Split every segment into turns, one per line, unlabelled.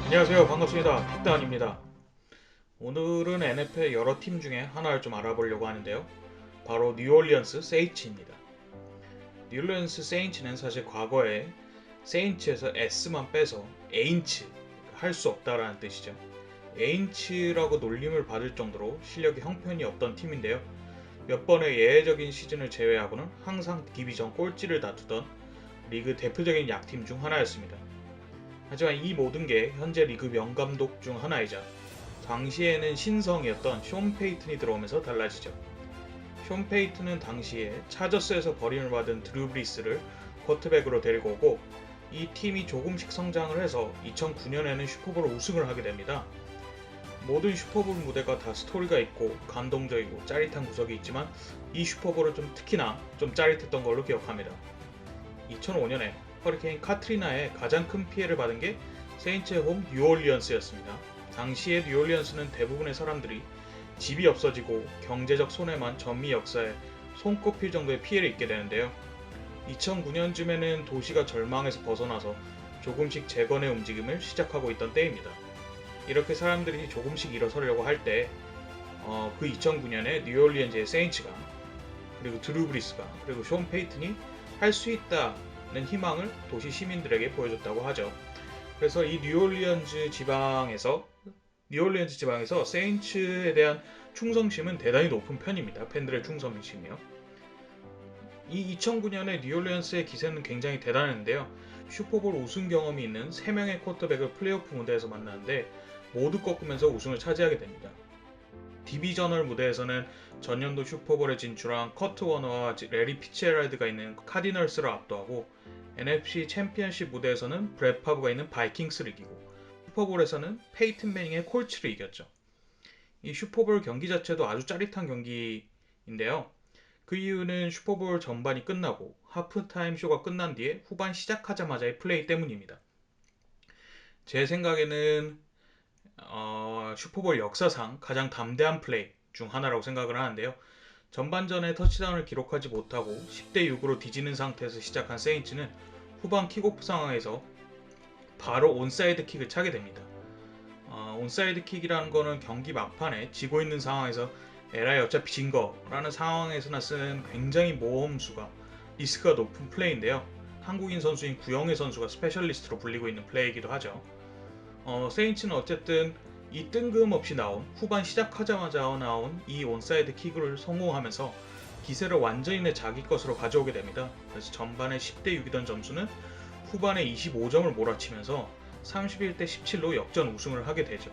안녕하세요. 반갑습니다. 픽다운입니다. 오늘은 NFL 여러 팀 중에 하나를 좀 알아보려고 하는데요. 바로 뉴올리언스 세인츠입니다. 뉴올리언스 세인츠는 사실 과거에 세인츠에서 S만 빼서 에인츠, 할 수 없다라는 뜻이죠. 에인츠라고 놀림을 받을 정도로 실력이 형편이 없던 팀인데요. 몇 번의 예외적인 시즌을 제외하고는 항상 디비전 꼴찌를 다투던 리그 대표적인 약팀 중 하나였습니다. 하지만 이 모든 게 현재 리그 명감독 중 하나이자 당시에는 신성이었던 숀 페이튼이 들어오면서 달라지죠. 숀 페이튼은 당시에 차저스에서 버림을 받은 드루 브리스를 쿼터백으로 데리고 오고 이 팀이 조금씩 성장을 해서 2009년에는 슈퍼볼 우승을 하게 됩니다. 모든 슈퍼볼 무대가 다 스토리가 있고 감동적이고 짜릿한 구석이 있지만 이 슈퍼볼은 좀 특히나 좀 짜릿했던 걸로 기억합니다. 2005년에 허리케인 카트리나의 가장 큰 피해를 받은 게 세인츠의 홈 뉴올리언스였습니다. 당시의 뉴올리언스는 대부분의 사람들이 집이 없어지고 경제적 손해만 전미 역사에 손꼽힐 정도의 피해를 입게 되는데요. 2009년쯤에는 도시가 절망에서 벗어나서 조금씩 재건의 움직임을 시작하고 있던 때입니다. 이렇게 사람들이 조금씩 일어서려고 할 때 그 2009년에 뉴올리언즈의 세인츠가 그리고 드루 브리스가 그리고 숀 페이튼이 할 수 있다는 희망을 도시 시민들에게 보여줬다고 하죠. 그래서 이 뉴올리언즈 지방에서 세인츠에 대한 충성심은 대단히 높은 편입니다. 팬들의 충성심이요. 이 2009년에 뉴올리언스의 기세는 굉장히 대단했는데요. 슈퍼볼 우승 경험이 있는 3명의 쿼터백을 플레이오프 무대에서 만나는데 모두 꺾으면서 우승을 차지하게 됩니다. 디비저널 무대에서는 전년도 슈퍼볼에 진출한 커트 워너와 레리 피츠헤럴드가 있는 카디널스를 압도하고 NFC 챔피언십 무대에서는 브렛 파브가 있는 바이킹스를 이기고 슈퍼볼에서는 페이튼 매닝의 콜츠를 이겼죠. 이 슈퍼볼 경기 자체도 아주 짜릿한 경기인데요. 그 이유는 슈퍼볼 전반이 끝나고 하프타임 쇼가 끝난 뒤에 후반 시작하자마자의 플레이 때문입니다. 제 생각에는 슈퍼볼 역사상 가장 담대한 플레이 중 하나라고 생각을 하는데요. 전반전에 터치다운을 기록하지 못하고 10대 6으로 뒤지는 상태에서 시작한 세인츠는 후반 킥오프 상황에서 바로 온사이드 킥을 차게 됩니다. 온사이드 킥이라는 거는 경기 막판에 지고 있는 상황에서 에라이 어차피 진 거라는 상황에서나 쓰는 굉장히 모험수가 리스크가 높은 플레이인데요. 한국인 선수인 구영애 선수가 스페셜리스트로 불리고 있는 플레이이기도 하죠. 세인츠는 어쨌든 이 뜬금없이 나온 후반 시작하자마자 나온 이 온사이드 킥을 성공하면서 기세를 완전히 내 자기 것으로 가져오게 됩니다. 그래서 전반에 10대 6이던 점수는 후반에 25점을 몰아치면서 31대 17로 역전 우승을 하게 되죠.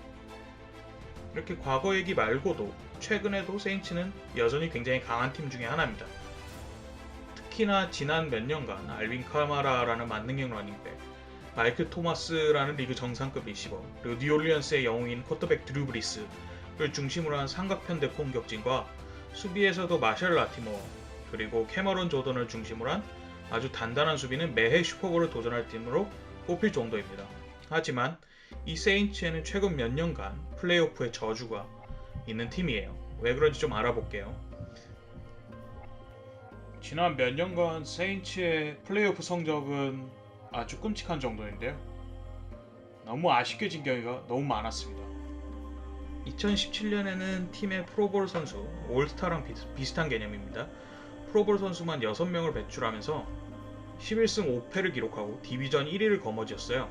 이렇게 과거 얘기 말고도 최근에도 세인츠는 여전히 굉장히 강한 팀 중에 하나입니다. 특히나 지난 몇 년간 알빈 카마라라는 만능형 러닝백, 마이클 토마스라는 리그 정상급 리시버, 그리고 뉴올리언스의 영웅인 쿼터백 드루 브리스를 중심으로 한 삼각편대 공격진과 수비에서도 마셜 라티모 그리고 캐머런 조던을 중심으로 한 아주 단단한 수비는 매해 슈퍼볼을 도전할 팀으로 꼽힐 정도입니다. 하지만 이 세인츠에는 최근 몇 년간 플레이오프의 저주가 있는 팀이에요. 왜 그런지 좀 알아볼게요. 지난 몇 년간 세인츠의 플레이오프 성적은 아주 끔찍한 정도인데요. 너무 아쉽게 진 경기가 너무 많았습니다. 2017년에는 팀의 프로볼 선수, 올스타랑 비슷한 개념입니다. 프로볼 선수만 6명을 배출하면서 11승 5패를 기록하고 디비전 1위를 거머쥐었어요.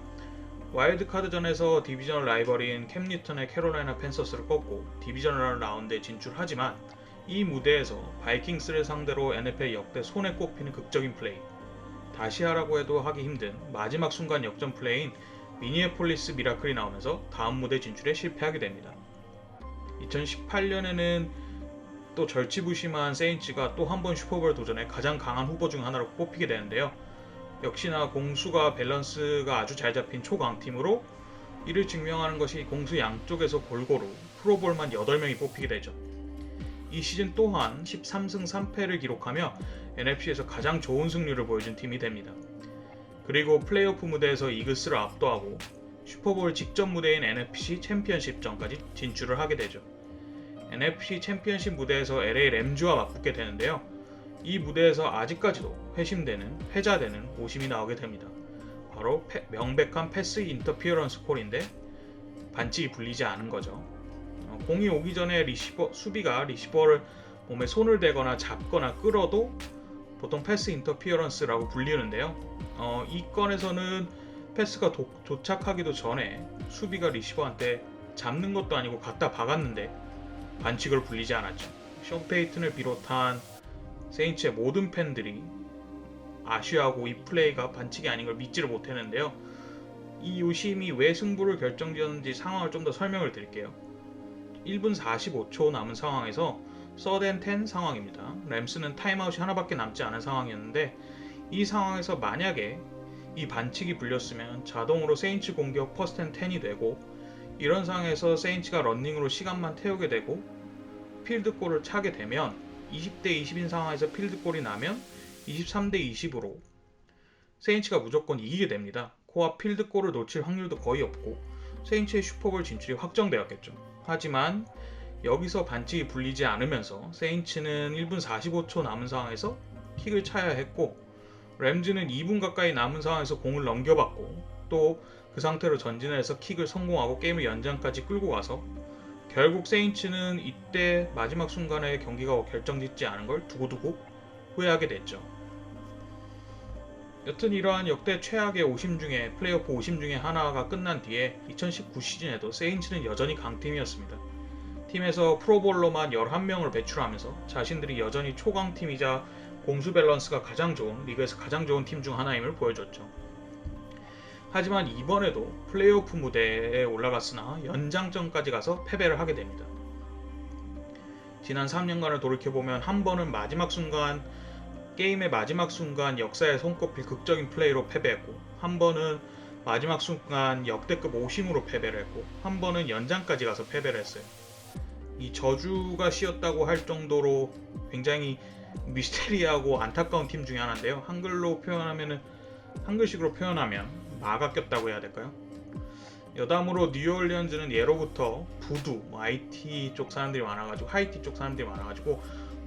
와일드카드전에서 디비전 라이벌인 캠 뉴턴의 캐롤라이나 팬서스를 꺾고 디비전 라운드에 진출하지만 이 무대에서 바이킹스를 상대로 NFL 역대 손에 꼽히는 극적인 플레이, 다시 하라고 해도 하기 힘든 마지막 순간 역전 플레이인 미니애폴리스 미라클이 나오면서 다음 무대 진출에 실패하게 됩니다. 2018년에는 또 절치부심한 세인츠가 또 한 번 슈퍼볼 도전에 가장 강한 후보 중 하나로 뽑히게 되는데요. 역시나 공수가 밸런스가 아주 잘 잡힌 초강팀으로 이를 증명하는 것이 공수 양쪽에서 골고루 프로볼만 8명이 뽑히게 되죠. 이 시즌 또한 13승 3패를 기록하며 NFC에서 가장 좋은 승률을 보여준 팀이 됩니다. 그리고 플레이오프 무대에서 이글스를 압도하고 슈퍼볼 직전 무대인 NFC 챔피언십전까지 진출을 하게 되죠. NFC 챔피언십 무대에서 LA 램즈와 맞붙게 되는데요. 이 무대에서 아직까지도 회자되는 오심이 나오게 됩니다. 바로 명백한 패스 인터피어런스 콜인데 반칙이 불리지 않은 거죠. 공이 오기 전에 수비가 리시버를 몸에 손을 대거나 잡거나 끌어도 보통 패스 인터피어런스라고 불리는데요. 이 건에서는 패스가 도착하기도 전에 수비가 리시버한테 잡는 것도 아니고 갖다 박았는데 반칙을 불리지 않았죠. 션 페이튼을 비롯한 세인츠의 모든 팬들이 아쉬워하고 이 플레이가 반칙이 아닌 걸 믿지를 못했는데요. 이 요심이 왜 승부를 결정지었는지 상황을 좀 더 설명을 드릴게요. 1분 45초 남은 상황에서 서드&10 상황입니다. 램스는 타임아웃이 하나밖에 남지 않은 상황이었는데 이 상황에서 만약에 이 반칙이 불렸으면 자동으로 세인츠 공격 퍼스트&10이 되고 이런 상황에서 세인츠가 런닝으로 시간만 태우게 되고 필드골을 차게 되면 20대 20인 상황에서 필드골이 나면 23대 20으로 세인츠가 무조건 이기게 됩니다. 코앞 필드골을 놓칠 확률도 거의 없고 세인츠의 슈퍼볼 진출이 확정되었겠죠. 하지만 여기서 반칙이 불리지 않으면서 세인츠는 1분 45초 남은 상황에서 킥을 차야 했고 램즈는 2분 가까이 남은 상황에서 공을 넘겨받고 또 그 상태로 전진해서 킥을 성공하고 게임을 연장까지 끌고 가서 결국 세인츠는 이때 마지막 순간에 경기가 결정짓지 않은 걸 두고두고 후회하게 됐죠. 여튼 이러한 역대 최악의 오심 중에 플레이오프 오심 중에 하나가 끝난 뒤에 2019 시즌에도 세인츠는 여전히 강팀이었습니다. 팀에서 프로볼러만 11명을 배출하면서 자신들이 여전히 초강팀이자 공수 밸런스가 가장 좋은 리그에서 가장 좋은 팀 중 하나임을 보여줬죠. 하지만 이번에도 플레이오프 무대에 올라갔으나 연장전까지 가서 패배를 하게 됩니다. 지난 3년간을 돌이켜보면 한 번은 게임의 마지막 순간 역사에 손꼽힐 극적인 플레이로 패배했고 한 번은 마지막 순간 역대급 오심으로 패배를 했고 한 번은 연장까지 가서 패배를 했어요. 이 저주가 씌었다고 할 정도로 굉장히 미스테리하고 안타까운 팀 중에 하나인데요. 한글식으로 표현하면 마가 꼈다고 해야 될까요? 여담으로 뉴올리언즈는 예로부터 부두, IT 쪽 사람들이 많아가지고 하이티 쪽 사람들이 많아가지고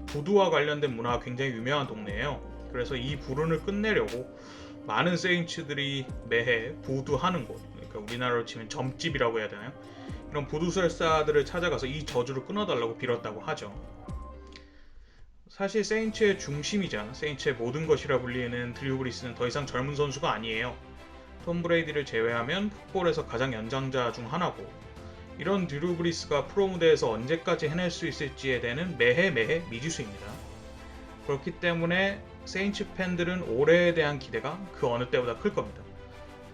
부두와 관련된 문화가 굉장히 유명한 동네예요. 그래서 이 불운을 끝내려고 많은 세인츠들이 매해 부두하는 곳, 그러니까 우리나라로 치면 점집이라고 해야 되나요? 이런 부두설사들을 찾아가서 이 저주를 끊어달라고 빌었다고 하죠. 사실 세인츠의 중심이자 세인츠의 모든 것이라 불리는 드류 브리스는 더 이상 젊은 선수가 아니에요. 톰 브레이디를 제외하면 풋볼에서 가장 연장자 중 하나고 이런 드류 브리스가 프로 무대에서 언제까지 해낼 수 있을지에 대한 매해 미지수입니다. 그렇기 때문에 세인츠 팬들은 올해에 대한 기대가 그 어느 때보다 클 겁니다.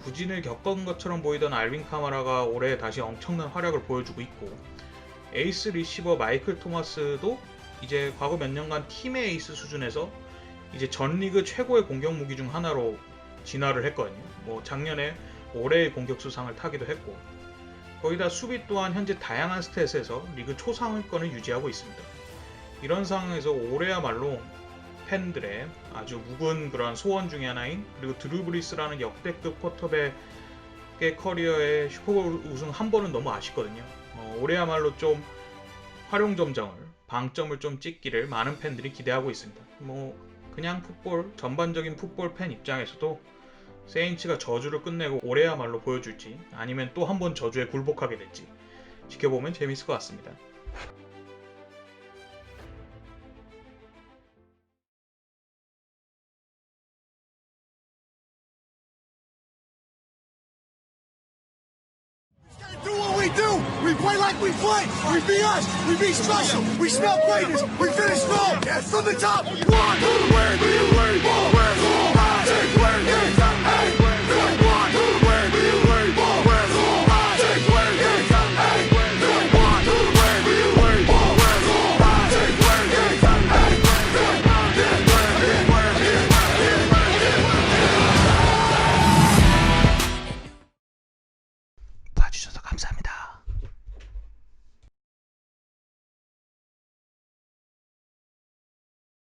부진을 겪은 것처럼 보이던 알빈 카마라가 올해 다시 엄청난 활약을 보여주고 있고 에이스 리시버 마이클 토마스도 이제 과거 몇 년간 팀의 에이스 수준에서 이제 전 리그 최고의 공격 무기 중 하나로 진화를 했거든요. 작년에 올해의 공격수상을 타기도 했고 거기다 수비 또한 현재 다양한 스탯에서 리그 초상위권을 유지하고 있습니다. 이런 상황에서 올해야말로 팬들의 아주 묵은 그런 소원 중에 하나인 그리고 드루 브리스라는 역대급 쿼터백의 커리어에 슈퍼볼 우승 한 번은 너무 아쉽거든요. 올해야말로 좀 활용점정을 방점을 좀 찍기를 많은 팬들이 기대하고 있습니다. 그냥 전반적인 풋볼 팬 입장에서도 세인츠가 저주를 끝내고 올해야말로 보여줄지 아니면 또 한 번 저주에 굴복하게 될지 지켜보면 재밌을 것 같습니다.
Do what we do. We play like we play. We be us. We be special. We smell greatness. We finish strong. From the top. 1, 2, where do you learn?